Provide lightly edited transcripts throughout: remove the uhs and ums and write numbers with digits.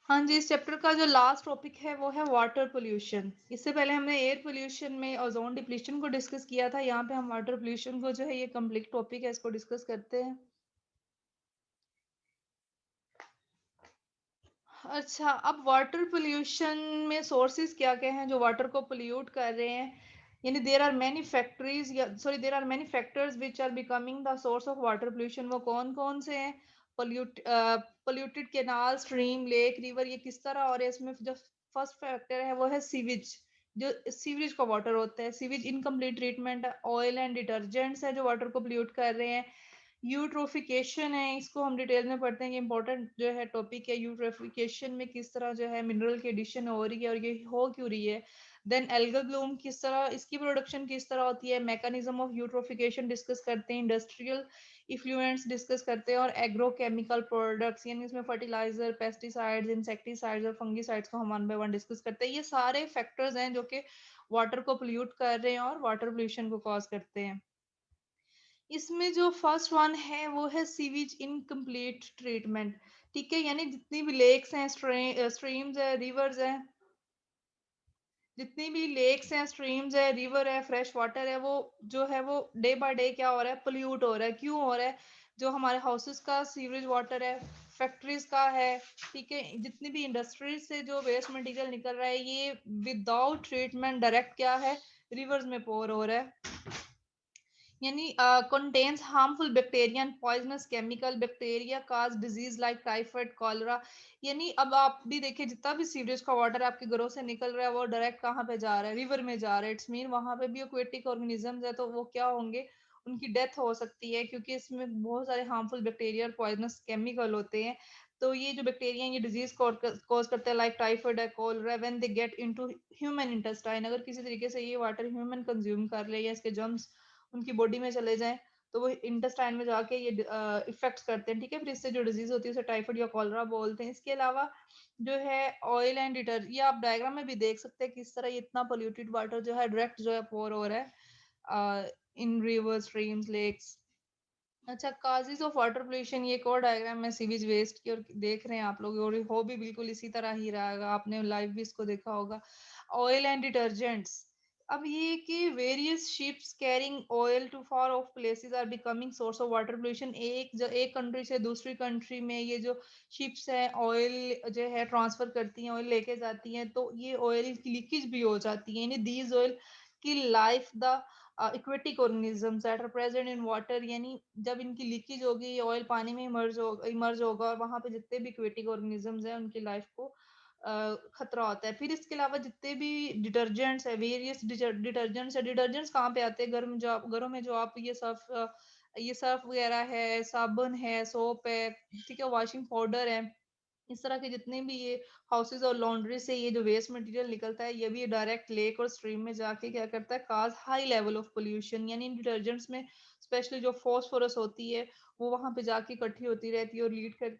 हाँ जी, इस चैप्टर का जो लास्ट टॉपिक है वो है वाटर पोल्यूशन। इससे पहले हमने एयर पोल्यूशन में ओज़ोन डिप्लीशन को डिस्कस किया था। यहाँ पे हम वाटर पोल्यूशन को जो है ये कंप्लीट टॉपिक है, इसको डिस्कस करते हैं। अच्छा, अब वाटर पोल्यूशन में सोर्सेज क्या-क्या हैं जो वाटर को पोल्यूट कर रहे हैं? यानी देयर आर मैनी फैक्टरीज़ या sorry there are many factors which are becoming the source of water pollution. वो कौन-कौन से हैं? Polluted canal, stream, lake, river ये किस तरह हो रहे हैं? इसमें जो फर्स्ट फैक्टर है वो है सीवेज। जो सीवेज का वाटर होता है, sewage incomplete treatment, oil and detergents है जो वाटर को पोल्यूट कर रहे हैं। यूट्रोफिकेशन है, इसको हम डिटेल में पढ़ते हैं। ये इंपॉर्टेंट जो है टॉपिक है। यूट्रोफिकेशन में किस तरह जो है मिनरल की एडिशन हो रही है और ये हो क्यों रही है। देन एल्गल ब्लूम किस तरह, इसकी प्रोडक्शन किस तरह होती है। मैकेनिज्म ऑफ यूट्रोफिकेशन डिस्कस करते हैं। इंडस्ट्रियल इफ्लुएंट्स डिस्कस करते हैं और एग्रोकेमिकल प्रोडक्ट्स यानी इसमें फर्टिलाइजर, पेस्टिसाइड्स, इंसेक्टिसाइड्स और फंगिसाइड्स को हम वन बाय वन डिस्कस करते हैं। ये सारे फैक्टर्स हैं जो कि वाटर को पोल्यूट कर रहे हैं और वाटर पोल्यूशन को कॉज करते हैं। इसमें जो फर्स्ट वन है वो है सीवेज इनकम्प्लीट ट्रीटमेंट। ठीक है, यानी जितनी भी लेक्स हैं, स्ट्रीम्स है, रिवर्स हैं, जितनी भी लेक्स हैं, स्ट्रीम्स है, रिवर है, फ्रेश वाटर है, वो जो है वो डे बाय डे क्या हो रहा है, पोल्यूट हो रहा है। क्यों हो रहा है? जो हमारे हाउसेस का सीवरेज वाटर है, फैक्ट्रीज का है, ठीक है, जितनी भी इंडस्ट्रीज से जो वेस्ट मटेरियल निकल रहा है, ये विदाउट ट्रीटमेंट डायरेक्ट क्या है, रिवर्स में पोर हो रहा है। यानी contains harmful bacteria and poisonous chemical bacteria cause disease like typhoid cholera। यानी अब आप भी देखिए जितना भी सीवरेज का वाटर आपके घरों से निकल रहा है वो डायरेक्ट कहाँ पे जा रहा है, रिवर में जा रहा है। इट्स मीन वहां पे भी एक्वेटिक ऑर्गेनिजम्स है तो वो क्या होंगे, उनकी डेथ हो सकती है क्योंकि इसमें बहुत सारे हार्मफुल बैक्टीरिया और पॉइजनस केमिकल होते हैं। तो ये जो बैक्टीरिया ये डिजीज कॉज करते हैं लाइक टाइफाइड है, cholera, when they get into human intestine. अगर किसी तरीके से ये वाटर ह्यूमन कंज्यूम कर ले या इसके जर्म्स उनकी बॉडी में चले जाएं तो वो इंटेस्टाइन में जाके ये इफेक्ट करते हैं। ठीक है, फिर इससे जो डिजीज होती है उसे टाइफाइड या कॉलरा बोलते हैं। इसके अलावा जो है ऑयल एंड डिटर, ये आप डायग्राम में भी देख सकते हैं किस तरह ये इतना पोल्यूटेड वाटर जो है डायरेक्ट जो है पोर हो रहा है इन रिवर, स्ट्रीम्स, लेक्स। अच्छा, काजेज ऑफ वाटर पोल्यूशन, ये एक और डायग्राम है सीवेज वेस्ट की और देख रहे हैं आप लोग, और हो भी बिल्कुल इसी तरह ही रहेगा, आपने लाइव भी इसको देखा होगा। ऑयल एंड डिटर्जेंट्स, अब ये कि various ships carrying oil to far off places are becoming source of water pollution. एक कंट्री से दूसरी कंट्री में ये जो शिप्स है ऑयल जो है ट्रांसफर करती हैं, ऑयल लेके जाती हैं, तो ये ऑयल की लीकेज भी हो जाती है। यानी दीज ऑयल की life the aquatic organisms that are present in water, यानी जब इनकी लीकेज होगी ये ऑयल पानी में इमर्ज होगा और वहां पे जितने भी एक्वेटिक ऑर्गेनिजम्स हैं उनकी लाइफ को खतरा होता है। फिर इसके अलावा जितने भी डिटर्जेंट्स है, वेरियस डिटर्जेंट्स है, डिटर्जेंट्स कहाँ पे आते हैं, घरों में जो आप ये सर्फ वगैरह है, साबुन है, सोप है, ठीक है, वॉशिंग पाउडर है, इस तरह के जितने भी ये हाउसेज और लॉन्ड्री से ये जो वेस्ट मटेरियल निकलता है ये भी डायरेक्ट लेक और स्ट्रीम में जाके क्या करता है, काज हाई लेवल ऑफ पोल्यूशन। यानी इन डिटर्जेंट्स में स्पेशली जो फॉस्फोरस होती है वो वहां पे जाके इकट्ठी होती रहती है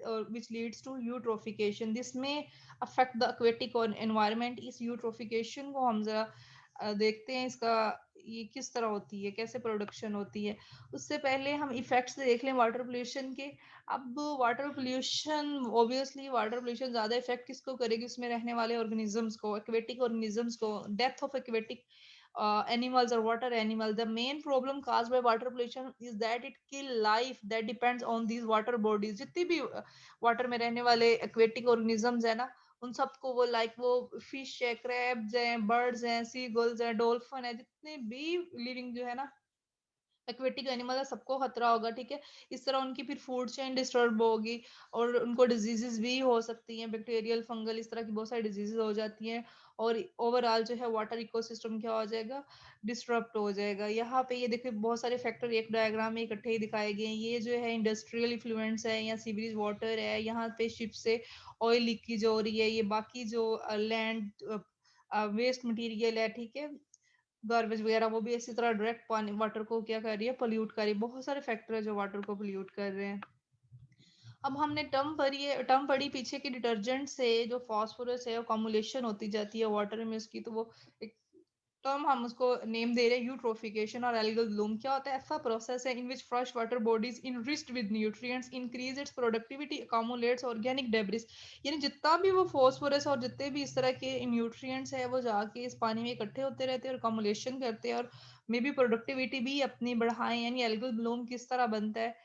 और which leads to eutrophication. This में अफेक्ट द एक्वेटिक और एनवायरमेंट। इस यूट्रोफिकेशन को हम जरा देखते हैं, इसका ये किस तरह होती है, कैसे प्रोडक्शन होती है। उससे पहले हम इफेक्ट्स देख लें वाटर पोल्यूशन के। अब water pollution, obviously water pollution ज्यादा इफेक्ट किसको करेगी, उसमें रहने वाले ऑर्गेनिजम्स को, एक्वेटिक ऑर्गेनिजम्स को, death of aquatic animals or water animal. The main problem caused by water pollution is that it kill life that depends on these water bodies। जितनी भी वाटर में रहने वाले एक्वेटिक ऑर्गेनिजम्स है ना, उन सबको वो लाइक वो फिश है, क्रैब्स हैं, बर्ड्स हैं, सी गर्ल्स हैं, डॉल्फिन है, जितने भी लिविंग जो है ना एक्वेटिक एनिमल है, सबको खतरा होगा। ठीक है, इस तरह उनकी फिर फूड चेन डिस्टर्ब होगी और उनको डिजीजेस भी हो सकती हैं, बैक्टीरियल, फंगल, इस तरह की बहुत सारी डिजीजेस हो जाती हैं और ओवरऑल जो है वाटर इकोसिस्टम क्या हो जाएगा, डिस्टर्ब हो जाएगा। यहाँ पे ये देखिए बहुत सारे फैक्टर एक डायग्राम में इकट्ठे ही दिखाए गए हैं। ये जो है इंडस्ट्रियल इफ्लुएंस है या सीवरेज वाटर है, यहाँ पे शिप से ऑयल लीकेज हो रही है, ये बाकी जो लैंड वेस्ट मटेरियल है, ठीक है, गार्बेज वगैरह, वो भी इसी तरह डायरेक्ट पानी वाटर को क्या कर रही है, पोल्यूट कर रही है। बहुत सारे फैक्टर है जो वाटर को पोल्यूट कर रहे हैं। अब हमने टर्म पढ़ी पीछे की डिटर्जेंट से जो फास्फोरस है वो कॉमुलेशन होती जाती है वाटर में उसकी, तो वो एक टर्म हम उसको नेम दे रहे हैं यूट्रोफिकेशन और एल्गल ब्लूम। क्या होता है? ऐसा प्रोसेस है in which fresh water bodies enriched with nutrients increase its productivity accumulates organic debris. यानी जितना भी वो फॉस्फोरस और जितने भी इस तरह के न्यूट्रिएंट्स है वो जाके इस पानी में इकट्ठे होते रहते हैं और अकोमुलेशन करते हैं और मे बी प्रोडक्टिविटी भी अपनी बढ़ाएं। यानी एल्गल ब्लूम किस तरह बनता है?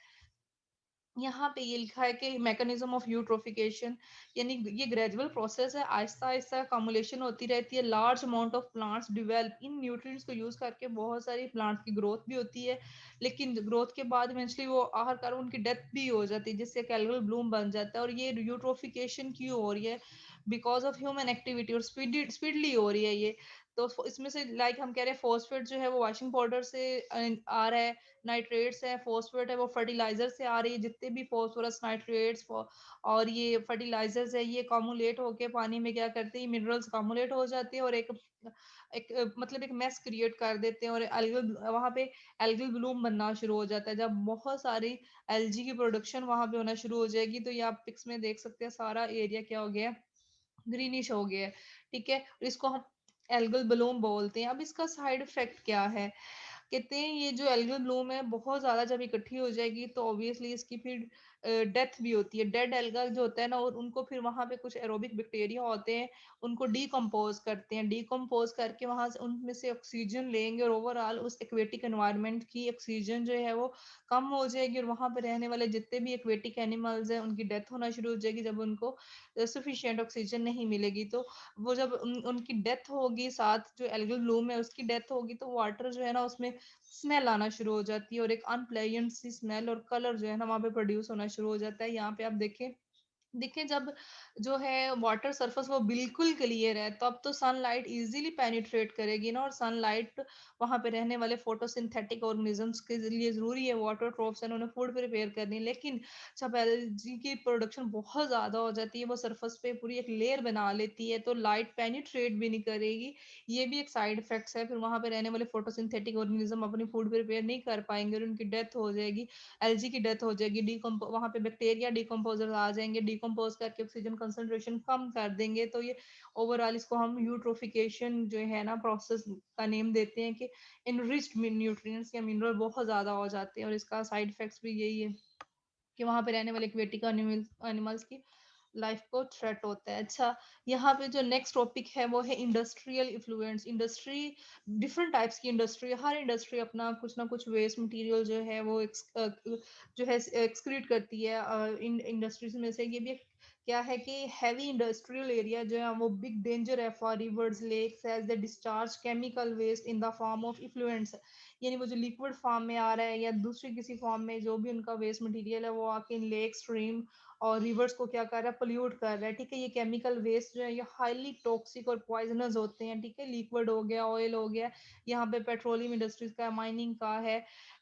यहाँ पे ये लिखा है कि मैकेनिज्म ऑफ यूट्रोफिकेशन, यानी ये ग्रेजुअल प्रोसेस है, आहिस्ता आहिस्ता अकोमुलेशन होती रहती है। Large amount of plants develop in nutrients को यूज करके बहुत सारी प्लांट्स की ग्रोथ भी होती है, लेकिन ग्रोथ के बाद इवेंचुअली वो आखिरकार उनकी डेथ भी हो जाती है, जिससे एल्गल ब्लूम बन जाता है। और ये यूट्रोफिकेशन क्यों हो रही है? बिकॉज ऑफ ह्यूमन एक्टिविटी, और स्पीडली हो रही है ये। तो इसमें से लाइक हम कह रहे हैं फॉस्फेट जो है वो वॉशिंग पाउडर से आ रहा है, नाइट्रेट्स है, फॉस्फेट है वो फर्टिलाइजर से आ रही है। जितने भी फॉस्फोरस, नाइट्रेट्स और ये फर्टिलाइजर्स है, ये कॉमुलेट होके पानी में क्या करते हैं? मिनरल्स कॉमुलेट हो जाते हैं और मतलब एक मेस क्रिएट कर देते हैं, और एल्गल वहां पे एल्गल ब्लूम बनना शुरू हो जाता है। जब बहुत सारी एल्जी की प्रोडक्शन वहां पे होना शुरू हो जाएगी, तो ये आप पिक्स में देख सकते हैं, सारा एरिया क्या हो गया? ग्रीनिश हो गया है। ठीक है, इसको हम एल्गल ब्लूम बोलते हैं। अब इसका साइड इफेक्ट क्या है? कहते हैं ये जो एल्गल ब्लूम है बहुत ज्यादा जब इकट्ठी हो जाएगी तो ऑब्वियसली इसकी फिर डेथ भी होती है। डेड एल्गा जो होता है ना, और उनको फिर वहां पे कुछ एरोबिक बैक्टीरिया होते हैं, उनको डीकम्पोज करते हैं। डीकम्पोज करके वहां से उनमें से ऑक्सीजन लेंगे और ओवरऑल उस एक्वेटिक एनवायरनमेंट की ऑक्सीजन जो है वो कम हो जाएगी, और वहां पे रहने वाले जितने भी एक्वेटिक एनिमल्स हैं उनकी डेथ होना शुरू हो जाएगी जब उनको सफिशिएंट ऑक्सीजन नहीं मिलेगी। तो वो जब उनकी डेथ होगी, साथ जो एल्गल ब्लूम है उसकी डेथ होगी, तो वाटर जो है ना उसमें स्मेल आना शुरू हो जाती है, और एक अनप्लेजेंट सी स्मेल और कलर जो है ना वहां पे प्रोड्यूस होना शुरू हो जाता है। यहाँ पे आप देखें, देखिए जब जो है वाटर सरफेस वो बिल्कुल क्लियर है, तो अब तो सनलाइट इजीली पेनिट्रेट करेगी ना, और सनलाइट वहां पे रहने वाले फोटोसिंथेटिक ऑर्गेनिजम्स के लिए जरूरी है। वाटर ट्रॉप्स उन्होंने फूड प्रिपेयर करनी है, लेकिन जब एलजी की प्रोडक्शन बहुत ज्यादा हो जाती है, वो सरफेस पे पूरी एक लेयर बना लेती है, तो लाइट पेनिट्रेट भी नहीं करेगी। ये भी एक साइड इफेक्ट्स है। फिर वहां पे रहने वाले फोटोसिंथेटिक ऑर्गेनिज्म अपनी फूड प्रिपेयर नहीं कर पाएंगे और उनकी डेथ हो जाएगी, एलजी की डेथ हो जाएगी। डीकम्पो वहां पे बैक्टीरिया डिकम्पोजर आ जाएंगे, डिकम्पोज करके ऑक्सीजन कंसंट्रेशन कम कर देंगे। तो ये ओवरऑल इसको हम यूट्रोफिकेशन जो है ना प्रोसेस का नेम देते हैं, कि इनरिच्ड न्यूट्रिएंट्स या मिनरल बहुत ज्यादा हो जाते हैं, और इसका साइड इफेक्ट्स भी यही है कि वहां पे रहने वाले एक्वेटिक एनिमल्स की लाइफ को थ्रेट होता है। अच्छा, यहाँ पे जो नेक्स्ट टॉपिक है वो है इंडस्ट्रियल इफ्लुएंस। इंडस्ट्री, डिफरेंट टाइप्स की इंडस्ट्री, हर इंडस्ट्री अपना कुछ ना कुछ वेस्ट मटेरियल जो है वो जो है एक्सक्रीट करती है। इन इंडस्ट्रीज में से ये भी क्या है कि हैवी इंडस्ट्रियल एरिया जो है वो बिग डेंजर है for rivers, lakes, as they discharge chemical waste in the form of effluents. यानी वो जो लिक्विड फॉर्म में आ रहा है या दूसरी किसी फॉर्म में जो भी उनका वेस्ट मटेरियल है वो आके इन लेक, स्ट्रीम और रिवर्स को क्या कर रहा है? पोल्यूट कर रहा है। ठीक है, ये केमिकल वेस्ट जो है ये हाईली टॉक्सिक और पॉइजनस होते हैं। ठीक है, लिक्विड हो गया, ऑयल हो गया, यहाँ पे पेट्रोलियम इंडस्ट्रीज का, माइनिंग का है,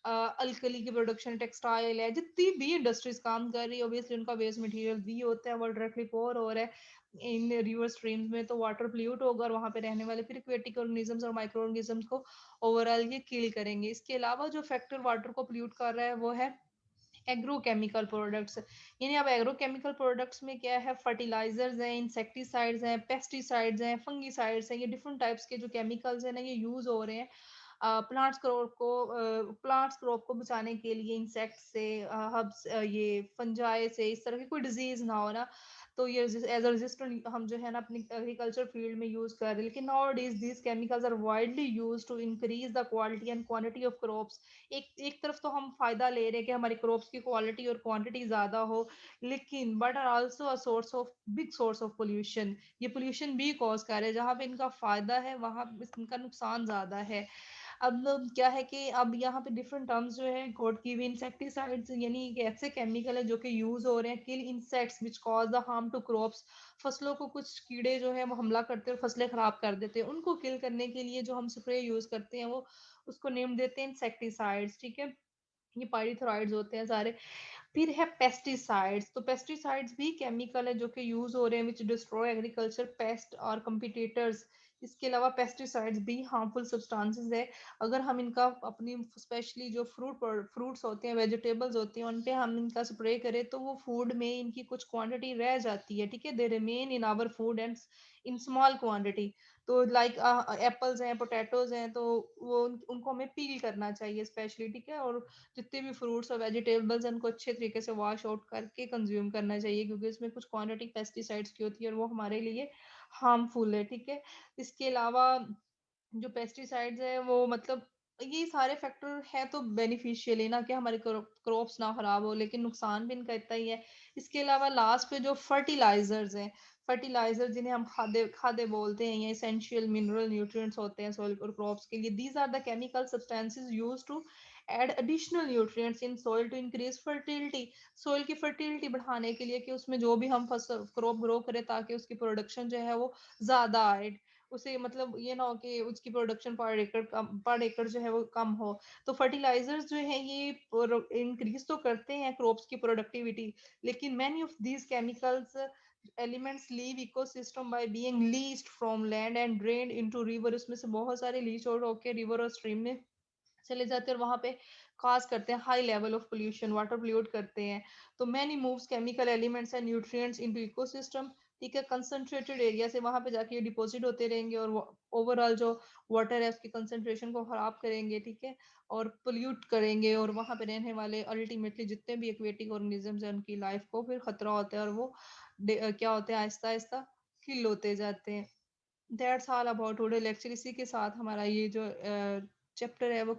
अल्कली की प्रोडक्शन, टेक्सटाइल है, जितनी भी इंडस्ट्रीज काम कर रही है ऑब्वियसली उनका वेस्ट मटेरियल भी होता है, वो डायरेक्टली पोर हो रहा है इन रिवर स्ट्रीम्स में, तो वाटर पोल्यूट होगा और वहां पे रहने वाले फिर एक्वेटिक ऑर्गेनिजम्स और माइक्रो ऑर्गेनिजम्स को ओवरऑल ये किल करेंगे। इसके अलावा जो फैक्टर वाटर को पोल्यूट कर रहा है वो है एग्रोकेमिकल प्रोडक्ट्स। यानी अब एग्रोकेमिकल प्रोडक्ट्स में क्या है? फर्टिलाइजर्स हैं, इंसेक्टिसाइड्स हैं, पेस्टिसाइड्स हैं, फंगिसाइड्स हैं, ये डिफरेंट टाइप्स के जो केमिकल्स हैं ना ये यूज हो रहे हैं प्लांट्स क्रॉप को बचाने के लिए, इंसेक्ट से, हब्स, ये फंजाई से, इस तरह की कोई डिजीज ना हो ना। तो ये एज अ रेजिस्टेंट हम जो है ना अपनी एग्रीकल्चर फील्ड में यूज कर रहे हैं, लेकिन nowadays these chemicals are widely use to increase the quality and quantity of crops. एक एक तरफ तो हम फायदा ले रहे हैं कि हमारी क्रॉप्स की क्वालिटी और क्वांटिटी ज्यादा हो, लेकिन but are also a source of big source of pollution. ये पोल्यूशन भी कॉज कर रहे हैं, जहां पे इनका फायदा है वहां इनका नुकसान ज्यादा है। अब क्या है कि अब यहाँ पे डिफरेंट टर्म्स जो है कोड की हुई, इंसेक्टिसाइड्स यानी कि ऐसे केमिकल है जो कि यूज हो रहे हैं kill insects which cause the harm to crops. फसलों को कुछ कीड़े जो है वो हमला करते हैं और फसलें खराब कर देते हैं, उनको किल करने के लिए जो हम स्प्रे यूज करते हैं वो उसको नेम देते हैं इंसेक्टिसाइड्स। ठीक है, ये पाइरिथोराइड्स होते हैं सारे। फिर है पेस्टिसाइड्स। तो पेस्टिसाइड्स भी केमिकल है जो कि यूज हो रहे हैं विच डिस्ट्रॉय एग्रीकल्चर पेस्ट और कंपिटिटर्स। इसके अलावा पेस्टिसाइड्स भी हार्मफुल सब्सटेंसेस है। अगर हम इनका अपनी स्पेशली जो फ्रूट्स होते हैं, वेजिटेबल्स होते हैं, उन पे हम इनका स्प्रे करें तो वो फूड में इनकी कुछ क्वांटिटी रह जाती है। ठीक है, they remain in our food and in small quantity. तो लाइक एप्पल्स हैं, पोटैटोज़ हैं, तो वो उनको हमें पील करना चाहिए स्पेशली, ठीक है? और जितने भी फ्रूट्स और वेजिटेबल्स हैं, उनको अच्छे तरीके से वॉश आउट करके कंज़्यूम करना चाहिए, क्योंकि इसमें कुछ क्वांटिटी पेस्टिसाइड्स की होती है और वो हमारे लिए हार्मफुल है, ठीक है? इसके अलावा जो पेस्टिसाइड्स है वो मतलब ये सारे फैक्टर है तो बेनिफिशियल है ना, कि हमारे क्रॉप्स ना खराब हो, लेकिन नुकसान भी इनका इतना ही है। इसके अलावा लास्ट पे जो फर्टिलाइजर्स हैं, फर्टिलाइजर जिन्हें हम खादे खादे बोलते हैं, ये एसेंशियल मिनरल न्यूट्रिएंट्स होते हैं सॉइल और क्रॉप्स के लिए। These are the chemical substances used to add additional nutrients in soil to increase fertility. Soil की फर्टिलिटी बढ़ाने के लिए, कि उसमें जो भी हम फसल क्रॉप ग्रो करें ताकि उसकी प्रोडक्शन जो है वो ज्यादा आए, उसे मतलब ये ना हो कि उसकी प्रोडक्शन पर एकड़ जो है वो कम हो। तो फर्टिलाइजर्स जो है ये इंक्रीज तो करते हैं क्रॉप्स की प्रोडक्टिविटी, लेकिन many of these chemicals elements leave ecosystem by being leached from land and drained into river. उसमें से बहुत सारे लीच आउट होके रिवर और स्ट्रीम में चले जाते हैं और वहां पे कॉज करते हैं high level of pollution, water pollute करते हैं। तो many moves chemical elements and nutrients into ecosystem, ठीक है? कंसंट्रेटेड एरिया से वहां पे जाके ये डिपॉजिट होते रहेंगे और ओवरऑल जो वाटर है उसकी कंसंट्रेशन को खराब करेंगे, ठीक है? और पोल्यूट करेंगे, और वहां पे रहने वाले अल्टीमेटली जितने भी एक्वेटिक ऑर्गेनिजम्स हैं उनकी लाइफ को फिर खतरा होता है, और वो क्या होते हैं, आहिस्ता आहिस्ता किल होते जाते हैं। That's all about today lecture. इसी के साथ हमारा ये जो चैप्टर है वो